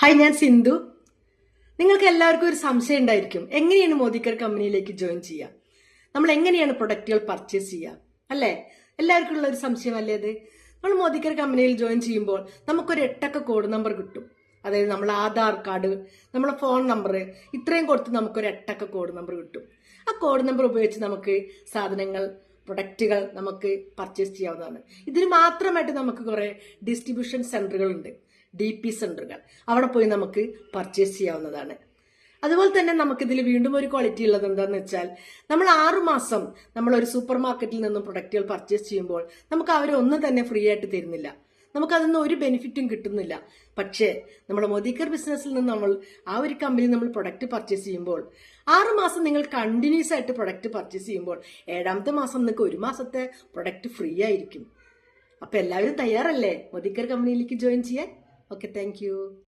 Hi, ഞാൻ സിന്ധു. നിങ്ങൾക്ക് എല്ലാവർക്കും ഒരു സംശയം ഉണ്ടായിരിക്കും, എങ്ങനെയാണ് മോദിക്കർ കമ്പനിയിലേക്ക് ജോയിൻ ചെയ്യുക, നമ്മൾ എങ്ങനെയാണ് പ്രൊഡക്റ്റുകൾ പർച്ചേസ് ചെയ്യുക, അല്ലേ? എല്ലാവർക്കും ഉള്ള ഒരു സംശയമല്ലേ അത്? നമ്മൾ മോദിക്കർ കമ്പനിയിൽ ജോയിൻ ചെയ്യുമ്പോൾ നമുക്കൊരു 8 കോഡ് നമ്പർ കിട്ടും. അതായത് നമ്മളെ ആധാർ കാർഡ്, നമ്മളെ ഫോൺ നമ്പർ, ഇത്രയും കൊടുത്ത് നമുക്കൊരു 8 കോഡ് നമ്പർ കിട്ടും. ആ കോഡ് നമ്പർ ഉപയോഗിച്ച് നമുക്ക് സാധനങ്ങൾ, പ്രൊഡക്റ്റുകൾ നമുക്ക് പർച്ചേസ് ചെയ്യാവുന്നതാണ്. ഇതിന് മാത്രമായിട്ട് നമുക്ക് കുറെ ഡിസ്ട്രിബ്യൂഷൻ സെന്ററുകൾ ഉണ്ട്, DP സെന്ററുകൾ. അവിടെ പോയി നമുക്ക് പർച്ചേസ് ചെയ്യാവുന്നതാണ്. അതുപോലെ തന്നെ നമുക്കിതിൽ വീണ്ടും ഒരു ക്വാളിറ്റി ഉള്ളത് എന്താണെന്ന് വെച്ചാൽ, നമ്മൾ 6 മാസം നമ്മൾ ഒരു സൂപ്പർ മാർക്കറ്റിൽ നിന്നും പ്രൊഡക്റ്റുകൾ പർച്ചേസ് ചെയ്യുമ്പോൾ നമുക്ക് അവരൊന്നും തന്നെ ഫ്രീ ആയിട്ട് തരുന്നില്ല, നമുക്കതൊന്നും ഒരു ബെനിഫിറ്റും കിട്ടുന്നില്ല. പക്ഷേ നമ്മുടെ മോദിക്കർ ബിസിനസ്സിൽ നിന്ന് നമ്മൾ ആ ഒരു കമ്പനി നമ്മൾ പ്രൊഡക്റ്റ് പർച്ചേസ് ചെയ്യുമ്പോൾ 6 മാസം നിങ്ങൾ കണ്ടിന്യൂസ് ആയിട്ട് പ്രൊഡക്റ്റ് പർച്ചേസ് ചെയ്യുമ്പോൾ 7ാമത്തെ മാസം നിങ്ങൾക്ക് 1 മാസത്തെ പ്രൊഡക്റ്റ് ഫ്രീ ആയിരിക്കും. അപ്പൊ എല്ലാവരും തയ്യാറല്ലേ മോദിക്കർ കമ്പനിയിലേക്ക് ജോയിൻ ചെയ്യാൻ? Okay, thank you.